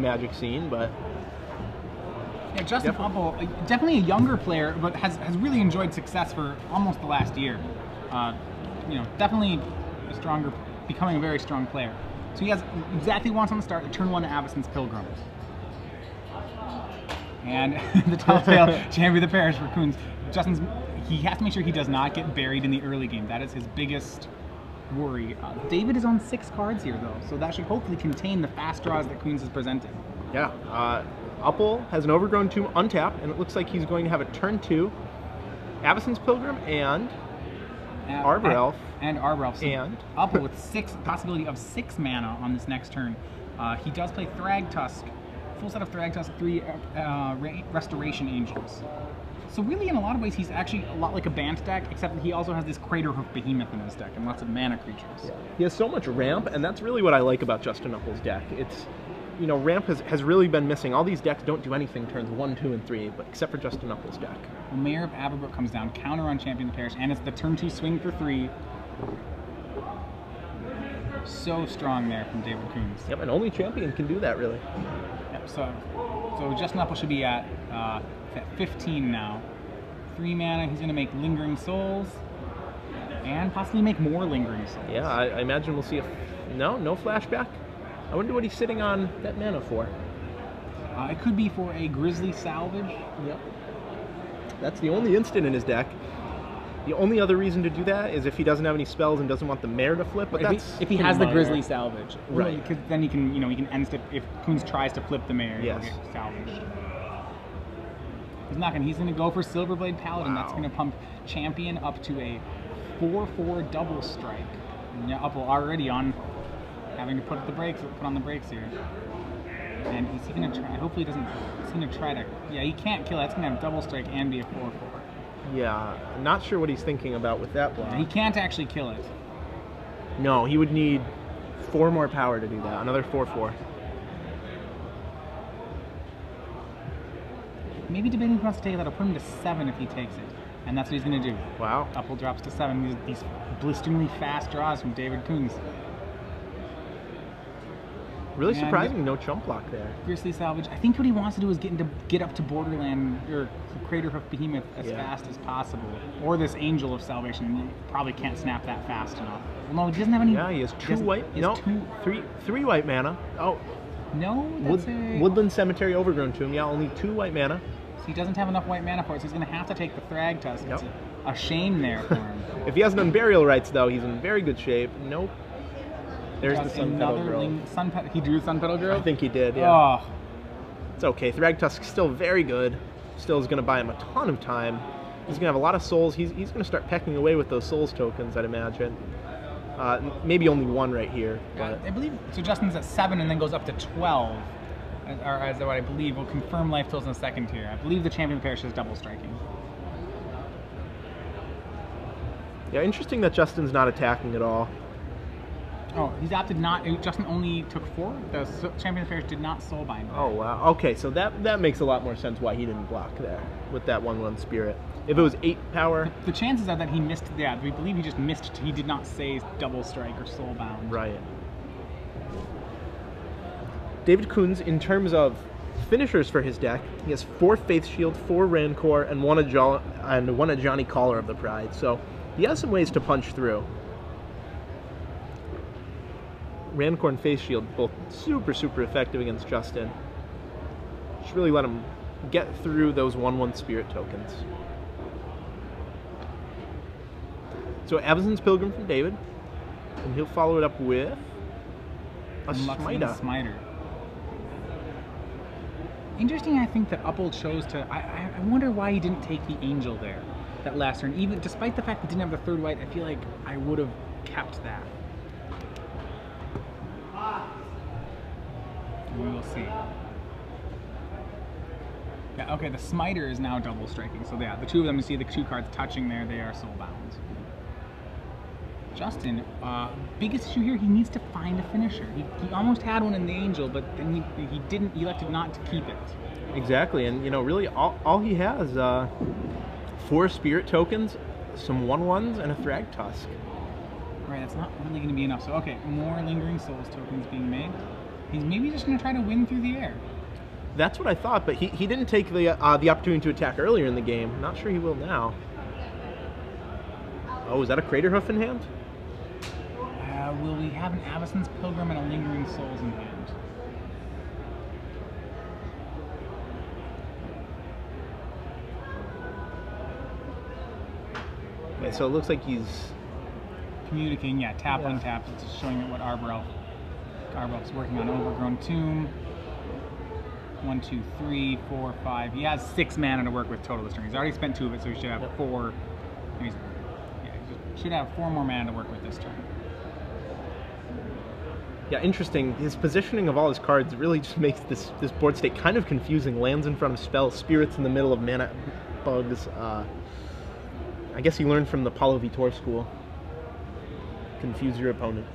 Magic scene, but yeah, Justin Uppal, definitely a younger player, but has really enjoyed success for almost the last year. You know, definitely a stronger, becoming a very strong player. So he has exactly wants on the start, turn 1 to Avacyn's Pilgrim. And the telltale champion of the parish for Kunze. He has to make sure he does not get buried in the early game. That is his biggest worry. David is on 6 cards here, though, so that should hopefully contain the fast draws that Kunze is presenting. yeah. Uppal has an Overgrown Tomb untapped, and it looks like he's going to have a turn 2 Avacyn's Pilgrim and Arbor Elf. And Arbor Elf. So and Uppal with possibility of 6 mana on this next turn. He does play Thragtusk, full set of Thragtusk, 3 Restoration Angels. So really, in a lot of ways, he's actually a lot like a Bant deck, except that he also has this Craterhoof Behemoth in his deck and lots of mana creatures. Yeah. He has so much ramp, and that's really what I like about Justin Uppal's deck. It's, you know, ramp has really been missing. All these decks don't do anything turns 1, 2, and 3, but except for Justin Uppal's deck. Well, Mayor of Aberbrook comes down, counter on Champion of the Parish, and it's the turn 2 swing for 3. So strong there from David Kunze. Yep, and only Champion can do that, really. Yep, so Justin Uppal should be at 15 now. 3 mana, he's going to make Lingering Souls, and possibly make more Lingering Souls. Yeah, I imagine we'll see a... No flashback? I wonder what he's sitting on that mana for. It could be for a Grizzly Salvage. Yep. That's the only instant in his deck. The only other reason to do that is if he doesn't have any spells and doesn't want the Mare to flip, but if he has the Grizzly Salvage. Right. Because then he can, he can end step, if Kunze tries to flip the Mare, yes, he'll get salvaged. He's gonna go for Silverblade Paladin. Wow. That's gonna pump Champion up to a 4/4 double strike. And yeah, Uppal already on having to put on the brakes here. And is he gonna try? Hopefully, he doesn't. He's gonna try to. Yeah, he can't kill it. That's gonna have double strike and be a 4/4. Yeah, I'm not sure what he's thinking about with that block. He can't actually kill it. No, he would need 4 more power to do that. Another 4/4. Maybe debating if he wants to take it, that'll put him to 7 if he takes it. And that's what he's going to do. Wow. Uppal drops to 7. These blisteringly fast draws from David Kunze. Really surprising, no chump block there. Grizzly Salvage. I think what he wants to do is get up to Borderland, or Craterhoof Behemoth as fast as possible. Or this Angel of Salvation. He probably can't snap that fast enough. Well, no, he doesn't have any... Yeah, he has 2 white... No, 3 white mana. Oh. No, that's Woodland Cemetery Overgrown Tomb. Yeah, only 2 white mana. So he doesn't have enough white mana for it, so he's going to have to take the Thragtusk. Yep. It's a shame there for him. If he has an Unburial Rights, though, he's in very good shape. Nope. There's the Sun Petal Grove. He drew Sun Petal Grove? I think he did, yeah. Oh. It's okay. Thragtusk's still very good. Still is going to buy him a ton of time. He's going to have a lot of souls. He's going to start pecking away with those souls tokens, I'd imagine. Maybe only 1 right here. But. I believe, so Justin's at 7 and then goes up to 12. Or as what I believe, we'll confirm life totals in a second here. I believe the Champion of the Parish is double striking. Yeah, interesting that Justin's not attacking at all. Oh, he's opted not. Justin only took 4. The Champion of the Parish did not soulbind. Oh wow. Okay, so that makes a lot more sense why he didn't block there with that 1/1 spirit. If it was 8 power, the chances are that he missed. Yeah, we believe he just missed. He did not say double strike or soulbound. Right. David Kunze, in terms of finishers for his deck, he has 4 Faith Shield, 4 Rancor, and one a Johnny Caller of the Pride. So he has some ways to punch through. Rancor and Faith Shield both super effective against Justin. Just really let him get through those 1/1 spirit tokens. So Avacyn's Pilgrim from David, and he'll follow it up with a Smiter. Interesting, I think that Uppal chose to... I wonder why he didn't take the Angel there, that last turn. Even despite the fact he didn't have the 3rd white, I feel like I would have kept that. We will see. Yeah, okay, the Smiter is now double striking. So yeah, the 2 of them, you see the 2 cards touching there, they are soulbound. Justin, biggest issue here, he needs to find a finisher. He almost had one in the Angel, but then he elected not to keep it. Exactly, and really all he has, 4 spirit tokens, some 1/1s, and a Thragtusk. Right, that's not really going to be enough. So okay, more Lingering Souls tokens being made. He's maybe just going to try to win through the air. That's what I thought, but he didn't take the opportunity to attack earlier in the game. Not sure he will now. Oh, is that a Crater Hoof in hand? Will we have an Avacyn's Pilgrim and a Lingering Souls in hand? Okay, so it looks like he's communicating. Yeah, tap on tap. It's showing what Arbor Elf's working on. Overgrown Tomb. 1, 2, 3, 4, 5. He has 6 mana to work with total this turn. He's already spent 2 of it, so he should have 4. He should have 4 more mana to work with this turn. Yeah, interesting. His positioning of all his cards really just makes this board state kind of confusing. Lands in front of spells, spirits in the middle of mana bugs. I guess he learned from the Paulo Vitor school. Confuse your opponent.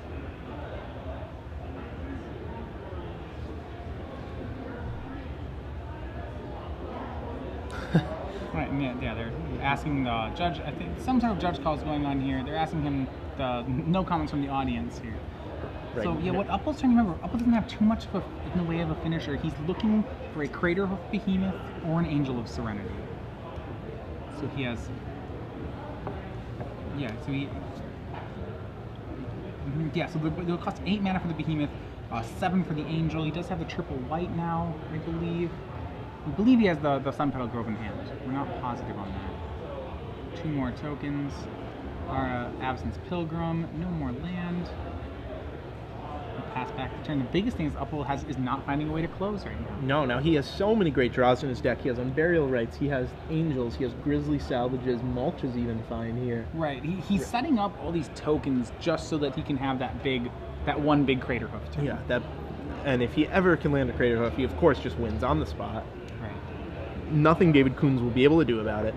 Right, yeah, they're asking the judge, I think some sort of judge call is going on here. They're asking him no comments from the audience here. Right. So yeah, what Uppal's trying to remember, Uppal doesn't have too much of in the way of a finisher. He's looking for a Crater Hoof Behemoth or an Angel of Serenity. So he has, so it'll cost 8 mana for the Behemoth, 7 for the Angel. He does have the triple white now, I believe. We believe he has the Sun Petal Grove in hand. We're not positive on that. 2 more tokens. Our Avacyn's Pilgrim. No more land. We'll pass back the turn. The biggest thing is Uppal is not finding a way to close right now. No, he has so many great draws in his deck. He has Unburial Rites, he has Angels, he has Grizzly Salvages, Mulch is even fine here. Right. He's setting up all these tokens just so that he can have that one big Crater Hoof turn. Yeah, and if he ever can land a Crater Hoof, he of course just wins on the spot. Nothing David Kunze will be able to do about it.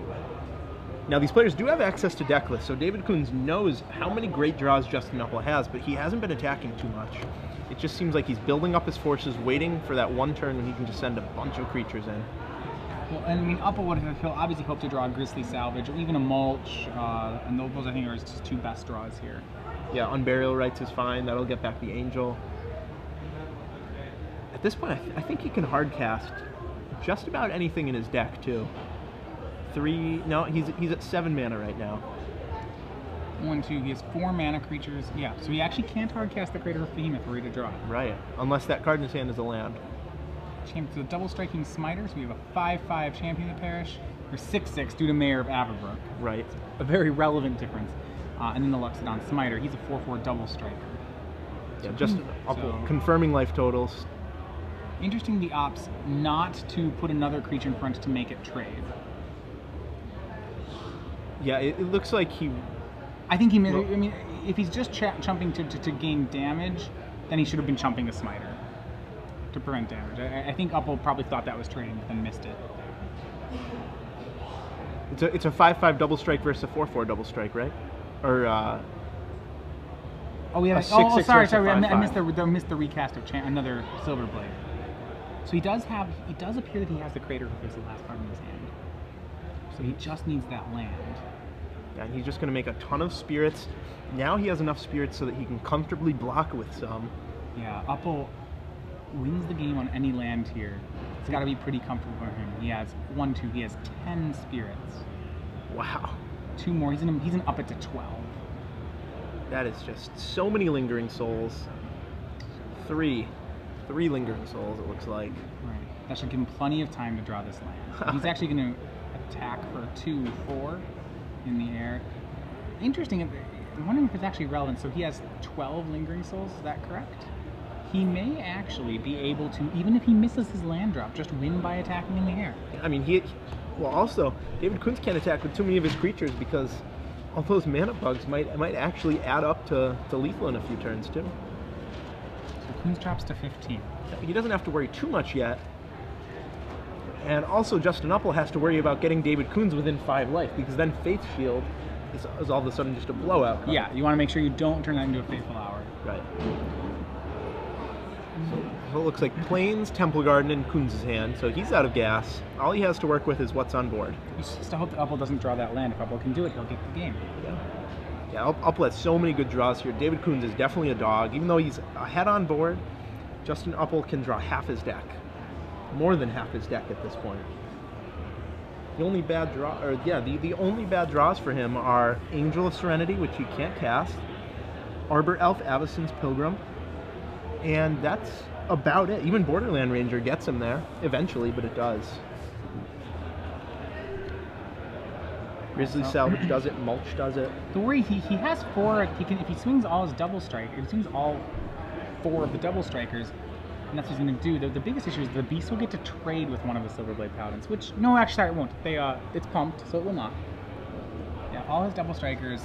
Now, these players do have access to deck lists, so David Kunze knows how many great draws Justin Uppal has, but he hasn't been attacking too much. It just seems like he's building up his forces, waiting for that one turn when he can just send a bunch of creatures in. Well, and I mean, Uppal would have obviously hoped to draw a Grizzly Salvage or even a Mulch, and those I think are his 2 best draws here. Yeah, Unburial Rites is fine. That'll get back the Angel. At this point, I think he can hardcast just about anything in his deck too. He's at 7 mana right now. 1, 2, he has 4 mana creatures. Yeah, so he actually can't hardcast the Crater Hoof Behemoth ready to draw. Right, unless that card in his hand is a land. Champion, so double striking Smiter, so we have a 5/5 Champion of the Parish, or 6/6 due to Mayor of Averbrook. Right. A very relevant difference. And then the Luxodon Smiter, he's a 4/4 double striker. Yeah, just confirming life totals. Interesting, the opts not to put another creature in front to make it trade. Yeah, it looks like I think he missed. I mean, if he's just chumping to gain damage, then he should have been chumping the Smiter to prevent damage. I think Uppal probably thought that was trading, but then missed it. It's a 5/5 double strike versus a 4/4 double strike, right? Or oh, we have sorry, I missed the recast of another Silver Blade. So it does appear that he has the Crater Hoof as the last card in his hand. So he just needs that land. Yeah, and he's just going to make a ton of spirits. Now he has enough spirits so that he can comfortably block with some. Yeah, Uppal wins the game on any land here. It's got to be pretty comfortable for him. He has 1, 2, he has 10 spirits. Wow. 2 more, he's an up it to 12. That is just so many Lingering Souls. 3 Lingering Souls, it looks like. Right. That should give him plenty of time to draw this land. He's actually going to attack for 2/4 in the air. Interesting. I'm wondering if it's actually relevant. So he has 12 Lingering Souls. Is that correct? He may actually be able to, even if he misses his land drop, just win by attacking in the air. I mean, also, David Kunze can't attack with too many of his creatures because all those mana bugs might actually add up to lethal in a few turns too. So Kunze drops to 15. He doesn't have to worry too much yet. And also Justin Uppal has to worry about getting David Kunze within 5 life, because then Faith Shield is all of a sudden just a blowout card. Yeah, you want to make sure you don't turn that into a Faithful Hour. Right. So it looks like Plains, Temple Garden, and Kunze's hand, so he's out of gas. All he has to work with is what's on board. You just hope that Uppal doesn't draw that land. If Uppal can do it, he'll get the game. Yeah, Uppal has so many good draws here. David Kunze is definitely a dog. Even though he's ahead on board, Justin Uppal can draw half his deck. More than half his deck at this point. The only bad the only bad draws for him are Angel of Serenity, which he can't cast, Arbor Elf, Avacyn's Pilgrim, and that's about it. Even Borderland Ranger gets him there eventually, but it does. Grizzly Salvage does it, Mulch does it. The worry, he has 4, if he swings all his double strike, if he swings all 4 of the double strikers, and that's what he's going to do. The biggest issue is the Beast will get to trade with one of the Silverblade Paladins, which, no, actually, sorry, it won't. It's pumped, so it will not. Yeah, all his double strikers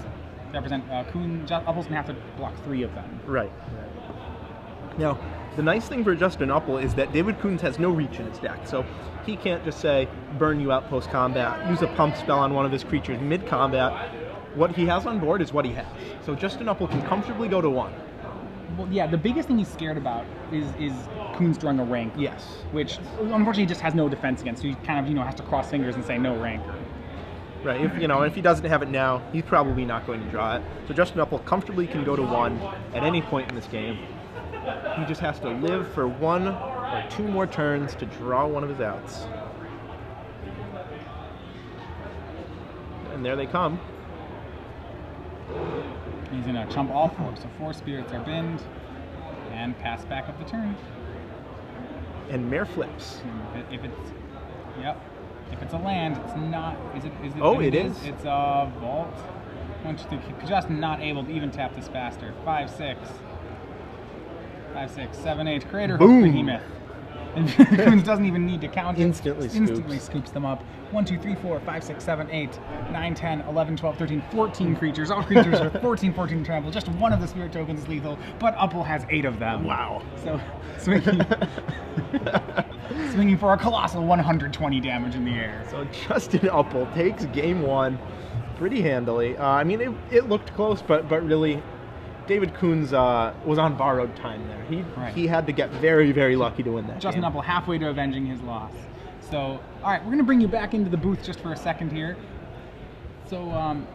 represent Uppal's going to have to block 3 of them. Right. Now, the nice thing for Justin Uppal is that David Kunze has no reach in his deck, so he can't just say, burn you out post-combat, use a pump spell on one of his creatures mid-combat. What he has on board is what he has. So Justin Uppal can comfortably go to 1. Well, yeah, the biggest thing he's scared about is Kunze drawing a rank. Yes. Which, unfortunately, he just has no defense against, so he kind of, has to cross fingers and say no rank. Right, if he doesn't have it now, he's probably not going to draw it. So Justin Uppal comfortably can go to 1 at any point in this game. He just has to live for 1 or 2 more turns to draw one of his outs. And there they come. He's going to chump all 4, so 4 spirits are binned and pass back up the turn. And Mare flips. If it's a land, it's not. Is it? Oh, it is. It's a vault. 1, 2, 3. Just not able to even tap this faster. 5, 6. 5, 6, 7, 8. Creator of Behemoth. And Kunze doesn't even need to count it. Instantly scoops them up. 1, 2, 3, 4, 5, 6, 7, 8, 9, 10, 11, 12, 13, 14 creatures. All creatures with 14 trample. Just one of the spirit tokens is lethal, but Uppal has 8 of them. Wow. So swinging for a colossal 120 damage in the air. So Justin Uppal takes game 1 pretty handily. It looked close, but really, David Kunze was on borrowed time there. He had to get very, very lucky to win that Justin game. Uppal halfway to avenging his loss. So, all right, we're going to bring you back into the booth just for a second here. So,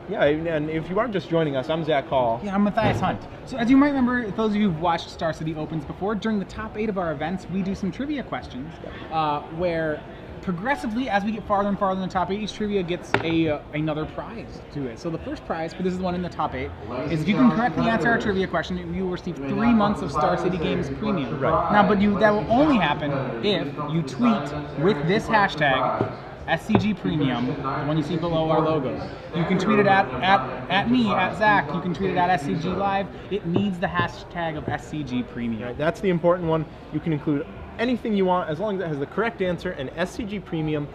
yeah, and if you aren't just joining us, I'm Zach Hall. Yeah, I'm Matthias Hunt. So, as you might remember, those of you who've watched Star City Opens before, during the top 8 of our events, we do some trivia questions, where progressively, as we get farther and farther in the top 8, each trivia gets another prize to it. So the first prize, for this is the one in the top 8, is if you can correctly answer our trivia question, you will receive 3 months of Star City Games Premium. Right. Now, that will only happen if you tweet with this hashtag, SCG Premium, the one you see below our logo. You can tweet it at me, at Zach. You can tweet it at SCG Live. It needs the hashtag of SCG Premium. Right, that's the important one. You can include anything you want as long as it has the correct answer and SCG Premium.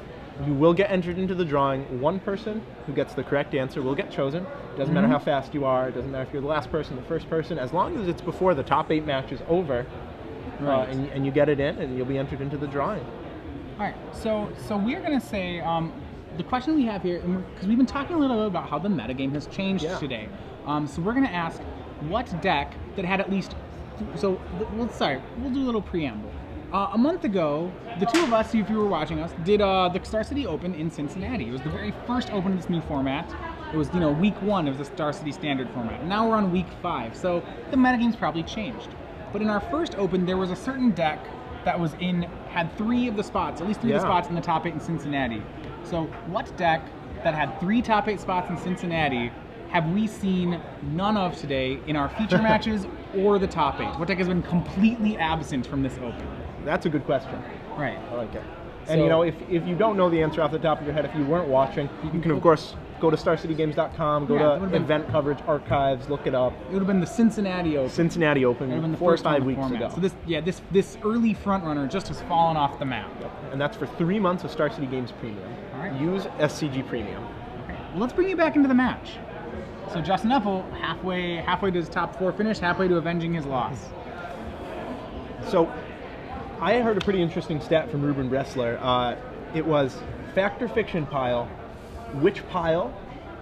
You will get entered into the drawing. 1 person who gets the correct answer will get chosen. Doesn't matter how fast you are. Doesn't matter if you're the last person, the first person. As long as it's before the top 8 match is over, right. And you get it in, and you'll be entered into the drawing. All right, so we're going to say, the question we have here, because we've been talking a little bit about how the metagame has changed today. So we're going to ask what deck that had at least, we'll do a little preamble. A month ago, the 2 of us, if you were watching us, did the Star City Open in Cincinnati. It was the very first Open of this new format. It was, week 1 of the Star City Standard format. Now we're on week 5, so the metagame's probably changed. But in our first Open, there was a certain deck that had 3 of the spots, at least 3 of the spots in the top 8 in Cincinnati. So what deck that had 3 top 8 spots in Cincinnati have we seen none of today in our feature matches or the top 8? What deck has been completely absent from this Open? That's a good question. Right. I like it. And if you don't know the answer off the top of your head, if you weren't watching, you can of course go to StarCityGames.com, go to event coverage, archives, look it up. It would have been the Cincinnati Open. Cincinnati Open, it would have been the 4 or first 5 weeks ago. So this early front runner just has fallen off the map. Yep. And that's for 3 months of Star City Games Premium. All right. Use SCG Premium. Okay. Well, let's bring you back into the match. So Justin Uppal, halfway to his top 4 finish, halfway to avenging his loss. So, I heard a pretty interesting stat from Ruben Bressler. It was fact or fiction pile. Which pile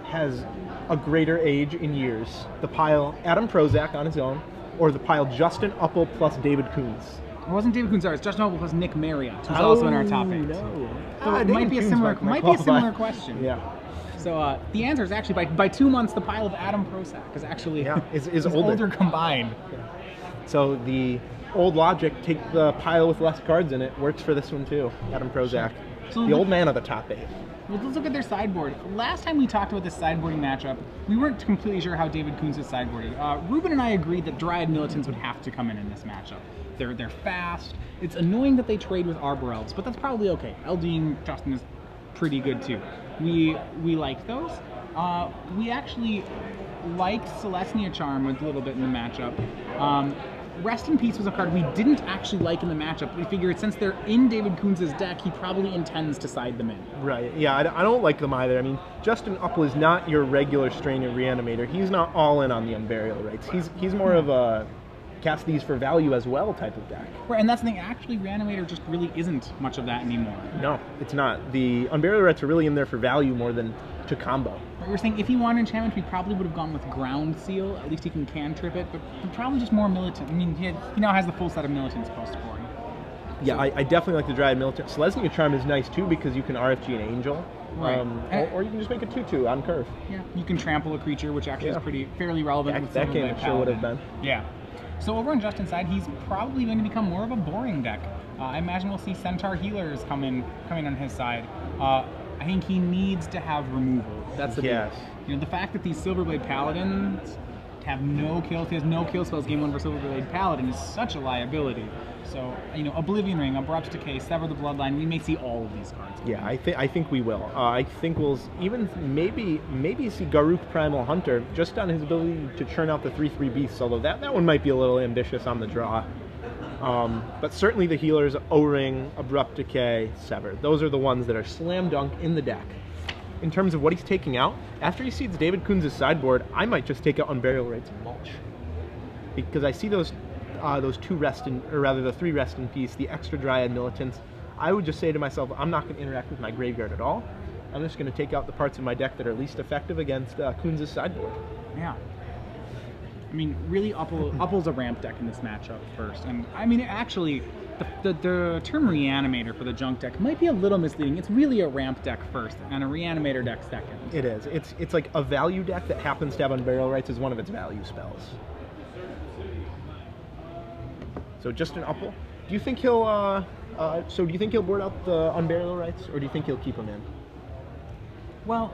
has a greater age in years? The pile Adam Prozac on his own, or the pile Justin Uppal plus David Kunze? It wasn't David Kunze, it's Justin Uppal plus Nick Marriott, who's also in our top 8. No. So it might be a similar question. Yeah. So the answer is actually by 2 months, the pile of Adam Prozac is actually is older combined. So the old logic, take the pile with less cards in it. Works for this one too. Adam Prozac, So the old man of the top 8. Well, let's look at their sideboard. Last time we talked about this sideboarding matchup, we weren't completely sure how David Kunze sideboarded. Ruben and I agreed that Dryad Militants would have to come in this matchup. They're fast. It's annoying that they trade with Arbor Elves, but that's probably okay. LDing Justin is pretty good too. We like those. We actually liked Celestia Charm a little bit in the matchup. Rest in Peace was a card we didn't actually like in the matchup. We figured since they're in David Kunze's deck, he probably intends to side them in. Right, yeah, I don't like them either. I mean, Justin Uppal is not your regular Strainer Reanimator. He's not all in on the Unburial Rites. He's more of a cast these for value as well type of deck. Right, and that's the thing, actually Reanimator just really isn't much of that anymore. No, it's not. The Unburial Rites are really in there for value more than to combo. We're saying if he wanted enchantment, we probably would have gone with Ground Seal. At least he can cantrip it, but probably just more militant. I mean, he now has the full set of militants post-boarding. Yeah, so, I definitely like the Dryad Militant. Celestia Charm is nice too because you can RFG an Angel. Right. Or you can just make a 2/2 on curve. Yeah, you can trample a creature, which actually is fairly relevant. With that game it sure would have been. Yeah. So over on Justin's side, he's probably going to become more of a boring deck. I imagine we'll see Centaur Healers coming on his side. I think he needs to have removal. That's the big. You know, the fact that these Silverblade Paladins have no kills, he has no kill spells game 1 for Silverblade Paladin is such a liability. So, you know, Oblivion Ring, Abrupt Decay, Sever the Bloodline, we may see all of these cards. Yeah, I think we will. I think we'll even maybe see Garruk Primal Hunter just on his ability to churn out the 3/3 beasts, although that one might be a little ambitious on the draw. But certainly the healers, O-Ring, Abrupt Decay, Sever. Those are the ones that are slam dunk in the deck. In terms of what he's taking out, after he seeds David Kunze's sideboard, I might just take out Unburial Rites and mulch. Because I see those 2 rest in, or rather the 3 rest in peace, the extra Dryad Militants. I would just say to myself, I'm not going to interact with my graveyard at all. I'm just going to take out the parts of my deck that are least effective against Kunze's sideboard. Yeah. I mean, really, Uppal's a ramp deck in this matchup first. And I mean, actually, the term Reanimator for the junk deck might be a little misleading. It's really a ramp deck first and a Reanimator deck second. It is. It's like a value deck that happens to have Unburial Rites as one of its value spells. So Justin Uppal, do you think he'll board out the Unburial Rites, or do you think he'll keep them in? Well,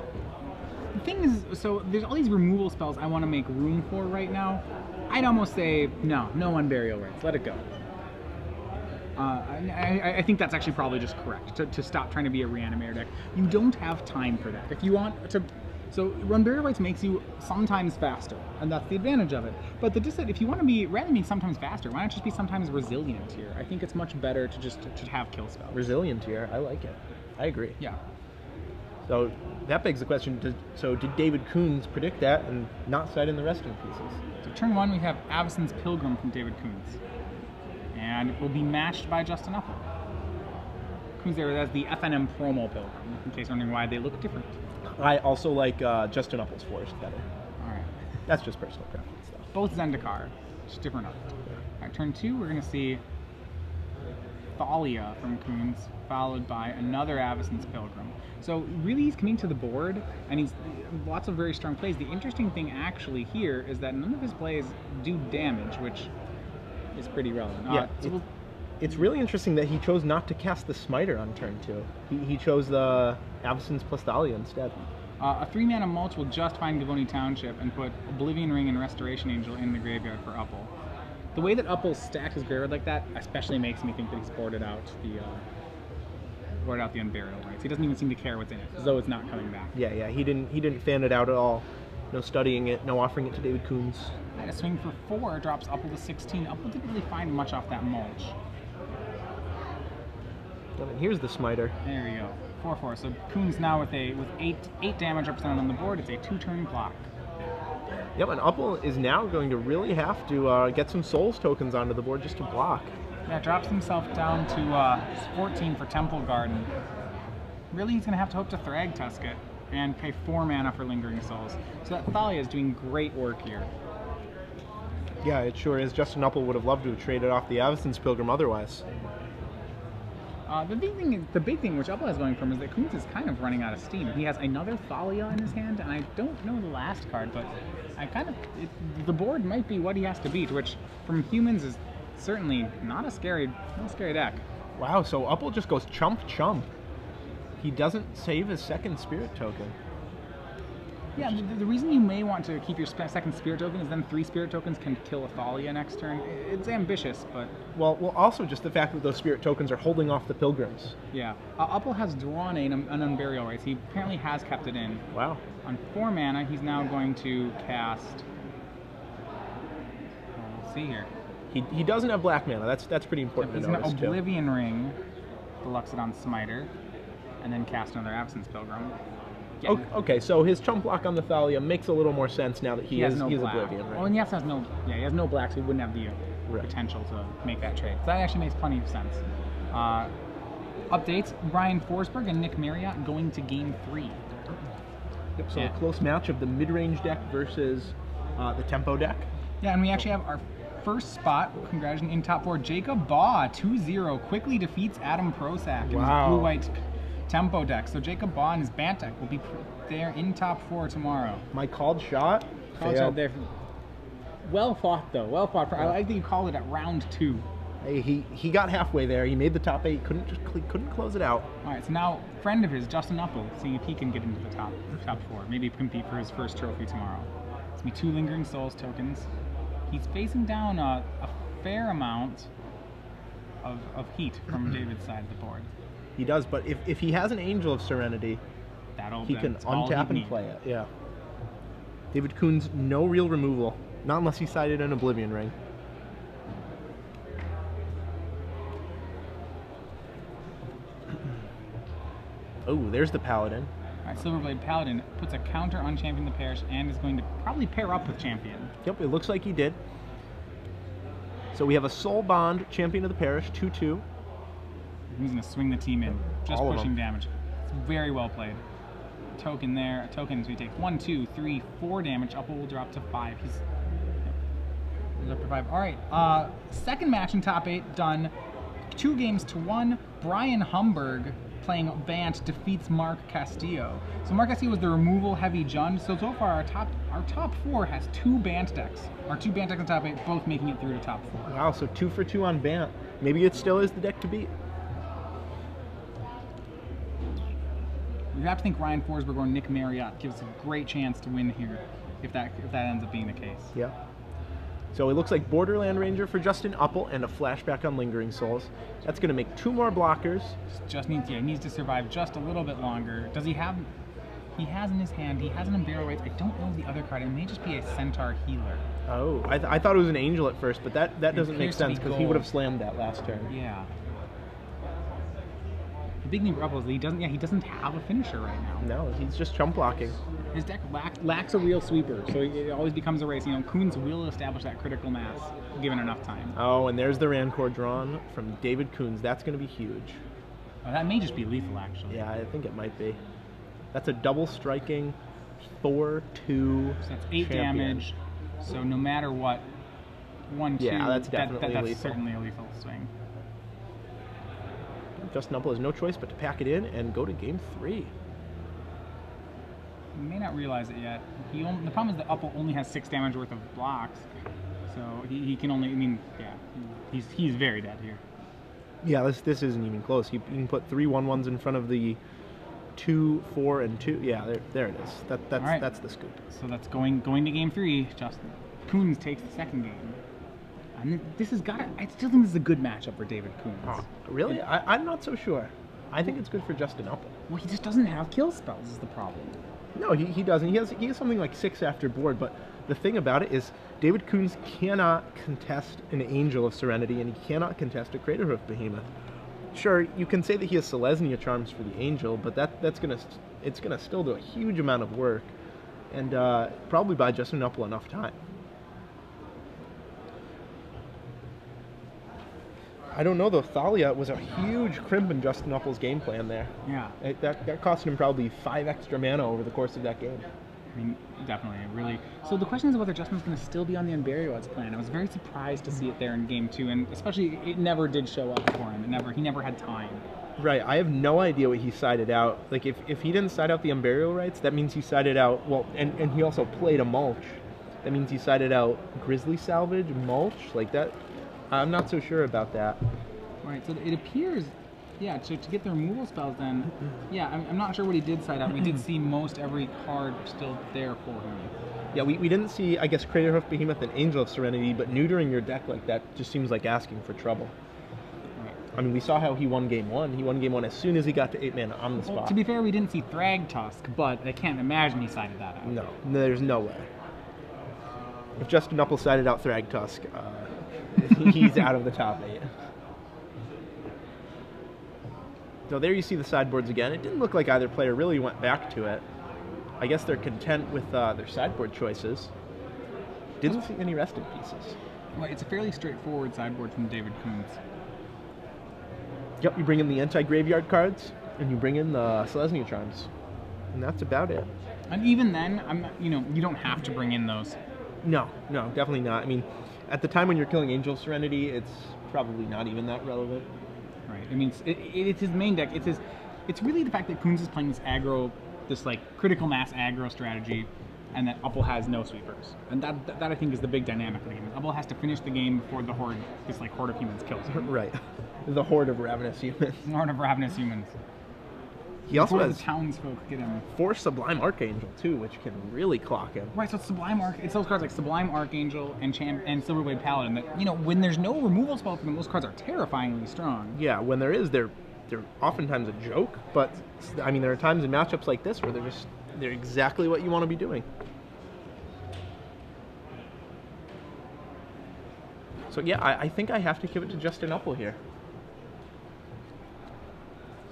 the thing is, so there's all these removal spells I want to make room for right now. I'd almost say no Unburial Rites. Let it go. I think that's actually probably just correct to stop trying to be a Reanimator deck. You don't have time for that. If you want to. So Unburial Rites makes you sometimes faster, and that's the advantage of it. But the dissent, if you want to be, rather than being sometimes faster, why not just be sometimes resilient here? I think it's much better to just to have kill spells. Resilient here, I like it. I agree. Yeah. So that begs the question, did David Kunze predict that and not side in the resting pieces? So turn 1, we have Avacyn's Pilgrim from David Kunze. And it will be matched by Justin Uppal. Kunze has the FNM promo Pilgrim, in case you're wondering why they look different. I also like Justin Uppal's Forest better. Alright. That's just personal preference, though. Both Zendikar, just different art. Alright, turn 2, we're going to see Thalia from Kunze, followed by another Avacyn's Pilgrim. So really he's coming to the board, and he's lots of very strong plays. The interesting thing actually here is that none of his plays do damage, which is pretty relevant. Yeah, it's really interesting that he chose not to cast the Smiter on turn 2. He chose the Avacyn's plus Thalia instead. A 3-mana mulch will just find Gavoni Township and put Oblivion Ring and Restoration Angel in the graveyard for Uppal. The way that Uppal stacked his graveyard like that especially makes me think that he's boarded out the Unburial Rites. He doesn't even seem to care what's in it, as though it's not coming back. Yeah, he didn't fan it out at all. No studying it, no offering it to David Kunze. And a swing for 4 drops Uppal to 16. Uppal didn't really find much off that mulch. And here's the Smiter. There we go. 4/4. So Kunze now with 8 damage represented on the board. It's a 2-turn clock. Yep, and Uppal is now going to really have to get some Souls tokens onto the board just to block. Yeah, drops himself down to 14 for Temple Garden. Really, he's going to have to hope to Thragtusk it and pay 4 mana for Lingering Souls. So that Thalia is doing great work here. Yeah, it sure is. Justin Uppal would have loved to have traded off the Avacyn's Pilgrim otherwise. The big thing which Uppal is going from is that Kunze is kind of running out of steam. He has another Thalia in his hand, and I don't know the last card, but the board might be what he has to beat, which from humans is certainly not a scary deck. Wow, so Uppal just goes chump chump. He doesn't save his second spirit token. Yeah, the reason you may want to keep your second spirit token is then 3 spirit tokens can kill a Thalia next turn. It's ambitious, but... Well, also just the fact that those spirit tokens are holding off the pilgrims. Yeah. Uppal has drawn an Unburial Rites. He apparently has kept it in. Wow. On 4 mana, he's now going to cast... We'll see here. He doesn't have black mana. That's pretty important to notice, too. Oblivion Ring, Deluxodon Smiter, and then cast another Absence Pilgrim. Yeah. Okay, so his chump block on the Thalia makes a little more sense now that he has Oblivion, right? Oh, and he has no, he has no black, so he wouldn't have the potential to make that trade. So that actually makes plenty of sense. Updates: Brian Forsberg and Nick Marriott going to Game 3. Yep. So a close match of the mid-range deck versus the tempo deck. Yeah, and we actually have our first spot, congratulations, in top 4. Jacob Baugh, 2-0, quickly defeats Adam Prosak in his blue-white tempo deck. So Jacob Baugh and his Bant deck will be there in top 4 tomorrow. My called shot. There. Well fought, though. Well fought. I like that you called it at round 2. Hey, he got halfway there. He made the top 8. Couldn't close it out. All right. So now, friend of his, Justin Uppal, seeing if he can get into the top 4. Maybe compete for his first trophy tomorrow. It's gonna be 2 Lingering Souls tokens. He's facing down a fair amount of heat from David's side of the board. He does, but if he has an Angel of Serenity, he can untap and play it. Yeah. David Kunze, no real removal. Not unless he sided an Oblivion Ring. Oh, there's the Paladin. All right, Silverblade Paladin puts a counter on Champion of the Parish and is going to probably pair up with Champion. Yep, it looks like he did. So we have a Soul Bond, Champion of the Parish, 2/2. He's going to swing the team in, just pushing damage. It's very well played. Token there, tokens, we take 1, 2, 3, 4 damage. Uppal will drop to 5. He's up to 5. All right, second match in top 8 done. 2 games to 1. Brian Humberg, playing Bant, defeats Mark Castillo. So Mark Castillo was the removal heavy Jund. So far our top 4 has 2 Bant decks. Our 2 Bant decks in top 8, both making it through to top 4. Wow, so 2 for 2 on Bant. Maybe it still is the deck to beat. You have to think Ryan Forsberg or Nick Marriott gives a great chance to win here, if that ends up being the case. Yeah. So it looks like Borderland Ranger for Justin Uppal and a flashback on Lingering Souls. That's going to make 2 more blockers. He needs to survive just a little bit longer. Does he have? He has in his hand. He has an Unburial Rites. I don't know the other card. It may just be a Centaur Healer. Oh, I thought it was an Angel at first, but that doesn't make sense because he would have slammed that last turn. Yeah. The big thing for Uppal is that he doesn't have a finisher right now. No, he's just chump blocking. His deck lacks a real sweeper, so it always becomes a race. You know, Kunze will establish that critical mass given enough time. Oh, and there's the Rancor drawn from David Kunze. That's going to be huge. Oh, that may just be lethal, actually. Yeah, I think it might be. That's a double striking 4/2. So that's 8 damage. So no matter what, 1/2. Yeah, that's definitely that's lethal. Certainly a lethal swing. Justin Uppal has no choice but to pack it in and go to game 3. You may not realize it yet. The problem is that Uppal only has 6 damage worth of blocks, so he can only. I mean, yeah, he's very dead here. Yeah, this isn't even close. You can put 3 1/1s in front of the 2, 4, and 2. Yeah, there it is. That's the scoop. So that's going to game 3. Justin Kunze takes the second game. And this has got. I still think this is a good matchup for David Kunze. Oh, really? I'm not so sure. I think it's good for Justin Uppal. Well, he just doesn't have kill spells. Is the problem? No, he doesn't. He has something like 6 after board. But the thing about it is, David Kunze cannot contest an Angel of Serenity, and he cannot contest a Craterhoof Behemoth. Sure, you can say that he has Selesnya Charms for the Angel, but it's gonna still do a huge amount of work, and probably buy Justin Uppal enough time. I don't know though. Thalia was a huge crimp in Justin Uppal's game plan there. Yeah. That cost him probably 5 extra mana over the course of that game. I mean, definitely, really. So the question is whether Justin's going to still be on the Unburial Rites plan. I was very surprised to see it there in game 2, and especially it never did show up for him. He never had time. Right. I have no idea what he sided out. Like if he didn't side out the Unburial Rites, that means he sided out. Well, and he also played a mulch. That means he sided out Grizzly Salvage, mulch, like that. I'm not so sure about that. All right, so it appears, yeah, to get the removal spells then, yeah, I'm not sure what he did side out. We did see most every card still there for him. Yeah, we didn't see, I guess, Craterhoof Behemoth and Angel of Serenity, but neutering your deck like that just seems like asking for trouble. Right. I mean, we saw how he won game 1. He won game 1 as soon as he got to 8 mana on the spot. Well, to be fair, we didn't see Thragtusk, but I can't imagine he sided that out. No, there's no way. If Justin Uppal sided out Thragtusk, he's out of the top 8. So there you see the sideboards again. It didn't look like either player really went back to it. I guess they're content with their sideboard choices. Didn't see any rested pieces. Well, it's a fairly straightforward sideboard from David Kunze. Yep, you bring in the anti-graveyard cards, and you bring in the Selesnya Charms. And that's about it. And even then, I'm not, you don't have to bring in those. No, definitely not. I mean, at the time when you're killing Angel Serenity, it's probably not even that relevant. Right. I mean, it's his main deck. It's really the fact that Kunze is playing this aggro, this like critical mass aggro strategy, and that Uppal has no sweepers. And that I think is the big dynamic of the game. Uppal has to finish the game before the horde, this like horde of humans kills him. Right. The horde of ravenous humans. The horde of ravenous humans. He also before has the townsfolk get him. 4 Sublime Archangel too, which can really clock him. Right, so it's it's those cards like Sublime Archangel and Silverblade Paladin that, when there's no removal spell for them, those cards are terrifyingly strong. Yeah, when there is, they're oftentimes a joke, but I mean there are times in matchups like this where they're exactly what you want to be doing. So yeah, I think I have to give it to Justin Uppal here.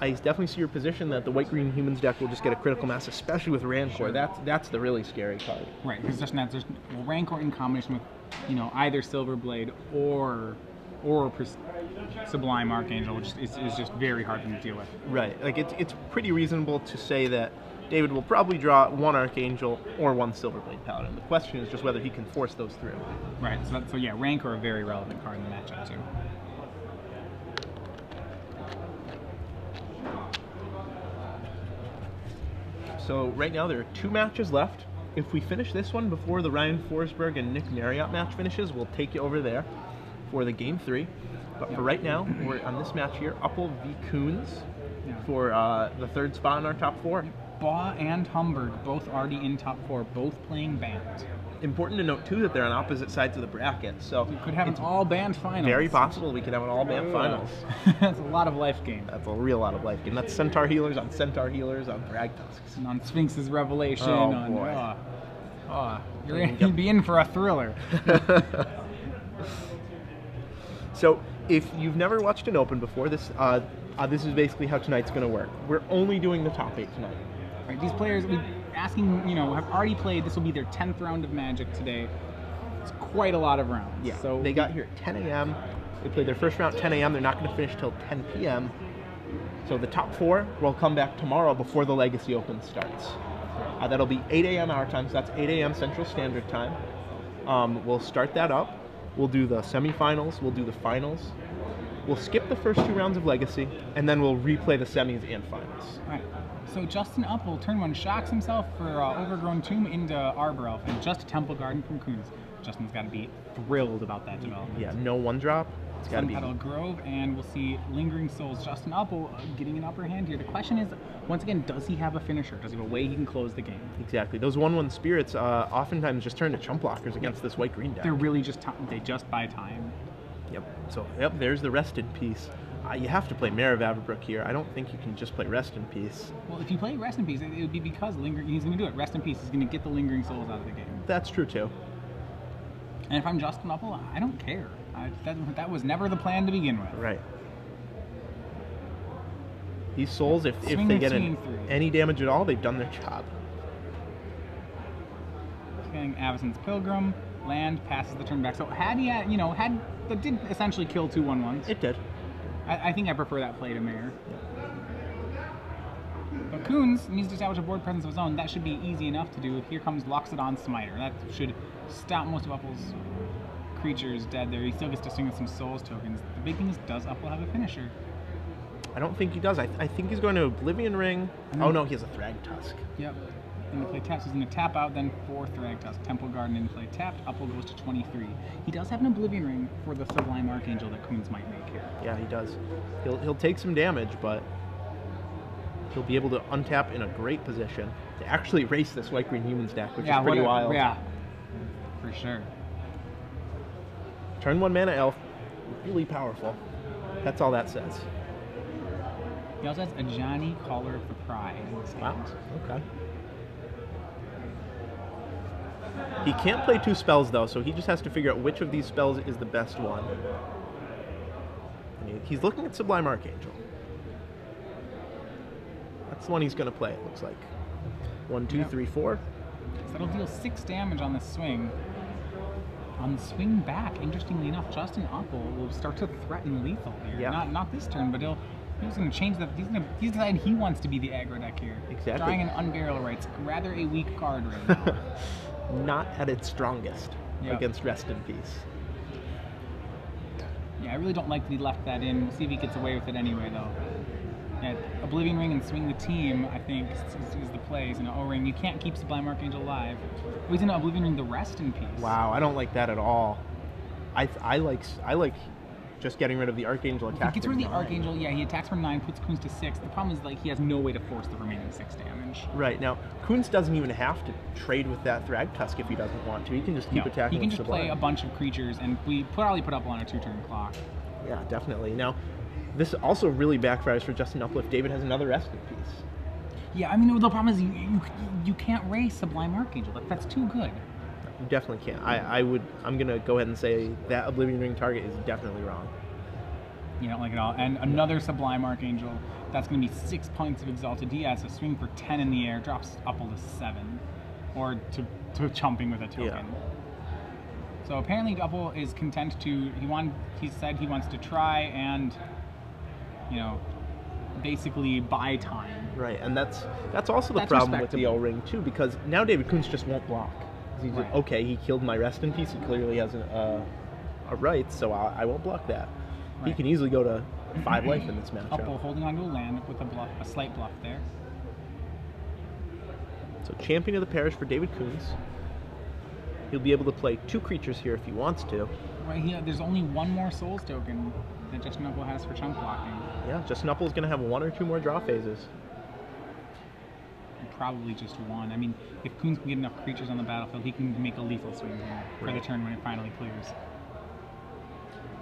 I definitely see your position that the white-green humans deck will just get a critical mass, especially with Rancor. Sure. That's the really scary card. Right, because there's Rancor in combination with, either Silverblade or Sublime Archangel, which is just very hard to deal with. Right, like it's pretty reasonable to say that David will probably draw 1 Archangel or 1 Silverblade Paladin. The question is just whether he can force those through. Right, so yeah, Rancor a very relevant card in the matchup too. So right now there are 2 matches left. If we finish this one before the Ryan Forsberg and Nick Marriott match finishes, we'll take you over there for the game 3. But for right now, we're on this match here, Uppal v. Kunze for the 3rd spot in our top 4. Baugh and Humberg both already in top 4, both playing banned. Important to note too that they're on opposite sides of the bracket, so we could have an all-banned finals. Very possible we could have an all-banned finals. That's a lot of life game. That's a real lot of life game. That's Centaur Healers on Thragtusks. And on Sphinx's Revelation. Oh boy. You'd be in for a thriller. So if you've never watched an Open before, this is basically how tonight's going to work. We're only doing the top 8 tonight. Right, these players, have already played. This will be their 10th round of Magic today. It's quite a lot of rounds. Yeah, so they got here at 10 a.m. They played their first round at 10 a.m. They're not going to finish till 10 p.m. So the top 4 will come back tomorrow before the Legacy Open starts. That'll be 8 a.m. our time, so that's 8 a.m. Central Standard Time. We'll start that up. We'll do the semifinals. We'll do the finals. We'll skip the first 2 rounds of Legacy, and then we'll replay the semis and finals. All right. So Justin Uppal, turn 1, shocks himself for Overgrown Tomb into Arbor Elf, and just a Temple Garden from Kunze. Justin's got to be thrilled about that development. Yeah, no 1-drop. It's got to be. Petal Grove, and we'll see Lingering Souls. Justin Uppal getting an upper hand here. The question is, once again, does he have a finisher? Does he have a way he can close the game? Exactly. Those 1/1 spirits oftentimes just turn to chump blockers against this white-green deck. They're really they just buy time. Yep. So, there's the Rest in Peace. You have to play Mare of Averbrook here. I don't think you can just play Rest in Peace. Well, if you play Rest in Peace, it would be because he's going to do it. Rest in Peace is going to get the Lingering Souls out of the game. That's true, too. And if I'm Justin Uppal, I don't care. That was never the plan to begin with. Right. These souls, if they get any damage at all, they've done their job. Getting Avacyn's Pilgrim, land, passes the turn back. So that did essentially kill 2 1/1s. It did. I think I prefer that play to Mare. But Kunze needs to establish a board presence of his own. That should be easy enough to do. Here comes Loxodon Smiter. That should stop most of Uppal's creatures dead there. He still gets to swing with some Souls tokens. The big thing is, does Uppal have a finisher? I don't think he does. I think he's going to Oblivion Ring. Oh no, he has a Thragtusk. Yep. into play tapped, so he's going to tap out then for Thragtusk. Temple Garden into play tapped. Uppal goes to 23. He does have an Oblivion Ring for the Sublime Archangel that Kunze might make here. Yeah, he does. He'll take some damage, but he'll be able to untap in a great position to actually race this White-Green Humans deck, which is pretty wild. Yeah, for sure. Turn 1 mana elf, really powerful. That's all that says. He also has Ajani, Caller of the Pride in his hand. Wow, okay. He can't play 2 spells, though, so he just has to figure out which of these spells is the best one. He's looking at Sublime Archangel. That's the one he's going to play, it looks like. 1, 2, 3, 4. So that'll deal 6 damage on the swing. On the swing back, interestingly enough, Justin Uppal will start to threaten lethal here. Yeah. Not this turn, but he's going to change that. He's decided he wants to be the aggro deck here. Exactly. Drawing an Unburial Rites, rather a weak card right now. Not at its strongest against Rest in Peace. Yeah, I really don't like that he left that in. We'll see if he gets away with it anyway, though. Yeah, Oblivion Ring and Swing the Team, I think, is the plays. And O-Ring, you can't keep Sublime Archangel alive. Oh, he's going to Oblivion Ring the Rest in Peace. Wow, I don't like that at all. I like just getting rid of the Archangel attack. If he gets rid of the Archangel, yeah, he attacks for 9, puts Kunze to 6. The problem is, like, he has no way to force the remaining 6 damage. Right, now, Kunze doesn't even have to trade with that Thragtusk if he doesn't want to. He can just keep attacking. He can just Sublime. play a bunch of creatures, and we probably put up on a 2-turn clock. Yeah, definitely. Now, this also really backfires for Justin Uppal if David has another Rest in Peace. Yeah, I mean, the problem is you can't raise Sublime Archangel. That's too good. You definitely can't. I'm gonna go ahead and say that Oblivion Ring target is definitely wrong. You don't like it all. And another Sublime Archangel. That's gonna be 6 points of Exalted. He has a swing for 10 in the air, drops Uppal to 7, or to chumping with a token. Yeah. So apparently Uppal is content to. He said he wants to try and, basically buy time. Right, and that's also the problem with the O-Ring too, because now David Kunze just won't block. He's Right. Okay, he killed my Rest in Peace. He clearly has a right, so I won't block that. Right. He can easily go to 5 life in this matchup. Uppal holding onto a land with a slight bluff there. So Champion of the Parish for David Kunze. He'll be able to play 2 creatures here if he wants to. Right here, there's only 1 more Souls token that Justin Uppal has for chunk blocking. Yeah, Justin Uppal's going to have 1 or 2 more draw phases. Probably just 1. I mean, if Kunze can get enough creatures on the battlefield, he can make a lethal swing here for the turn when it finally clears.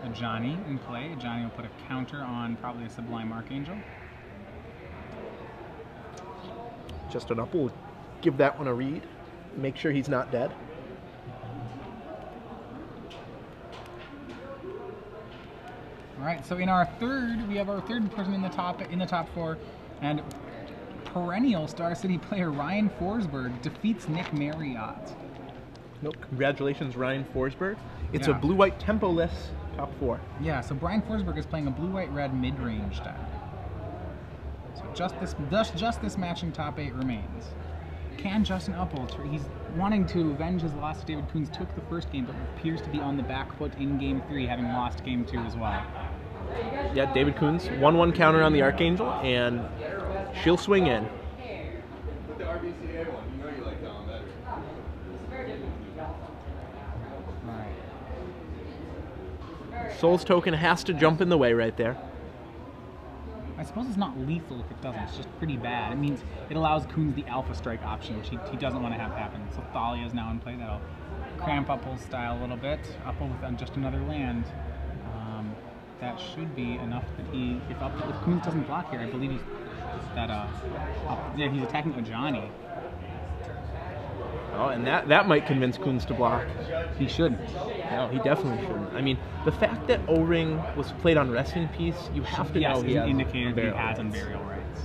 Ajani in play. Ajani will put a counter on probably a Sublime Archangel. Justin Uppal will give that one a read. Make sure he's not dead. All right, so in our third, we have our third person in the top 4, and perennial Star City player Ryan Forsberg defeats Nick Marriott. Nope. Congratulations, Ryan Forsberg. It's a blue-white tempo-less top 4. Yeah, so Brian Forsberg is playing a blue-white-red mid-range deck. So just this match in top 8 remains. Can Justin Uppal, he's wanting to avenge his loss to David Kunze, took the first game, but appears to be on the back foot in Game 3, having lost Game 2 as well. Yeah, David Kunze, 1/1 counter on the Archangel, and she'll swing in. With the RBCA one, you know you like that one better. Alright. Souls token has to jump in the way right there. I suppose it's not lethal if it doesn't, it's just pretty bad. It means it allows Kunze the Alpha Strike option, which he doesn't want to have happen. So Thalia is now in play, that'll cramp Uppal's style a little bit. Uppal with just another land. That should be enough that if Kunze doesn't block here, I believe he's attacking Ajani. Oh, and that might convince Kunze to block. He shouldn't. No, he definitely shouldn't. I mean, the fact that O-Ring was played on Rest in Peace, you have to know he has indicator that he has Unburial Rights.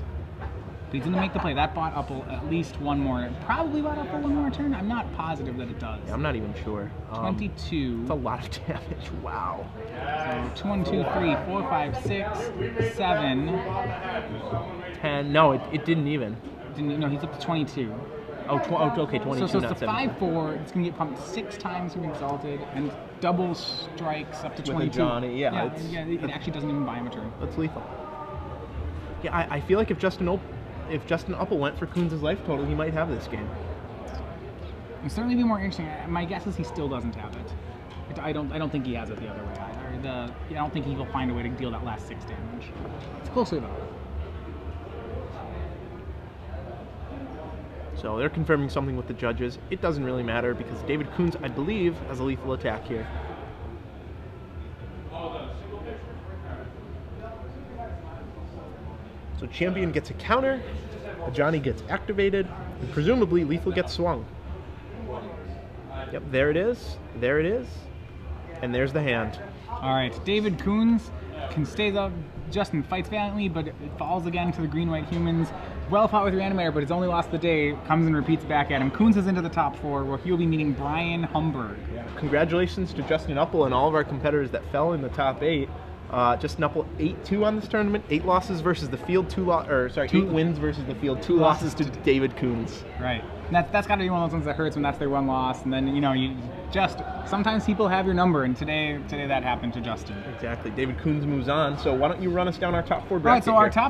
But he's going to make the play. That bought Uppal at least 1 more. Probably bought Uppal 1 more turn. I'm not positive that it does. Yeah, I'm not even sure. 22. That's a lot of damage. Wow. So 2, 1, 2, 3, 4, 5, 6, 7. 10. No, it didn't even. No, he's up to 22. Okay, 22, so not it's a 5/4. It's going to get pumped 6 times from Exalted, and double strikes up to 22. Johnny, yeah. It actually doesn't even buy him a turn. That's lethal. Yeah, I feel like if Justin if Justin Uppal went for Kunze's life total, he might have this game. It'd certainly be more interesting. My guess is he still doesn't have it. I don't think he has it the other way either. I don't think he will find a way to deal that last 6 damage. It's closer though. So they're confirming something with the judges. It doesn't really matter because David Kunze, I believe, has a lethal attack here. So Champion gets a counter, Johnny gets activated, and presumably Lethal gets swung. Yep, there it is, and there's the hand. All right, David Kunze can stay up. Justin fights valiantly, but it falls again to the green-white humans. Well fought with Reanimator, but his only loss of the day comes and repeats back at him. Kunze is into the top 4, where he will be meeting Brian Humberg. Yeah. Congratulations to Justin Uppal and all of our competitors that fell in the top 8. Justin Uppal 8-2 on this tournament, 8 losses versus the field, 8 wins versus the field, 2 losses to David Kunze. Right. And that's got to be one of those ones that hurts when that's their one loss, and then you just sometimes people have your number, and today that happened to Justin. Exactly. David Kunze moves on. So why don't you run us down our top 4 bracket? Right. So our here. top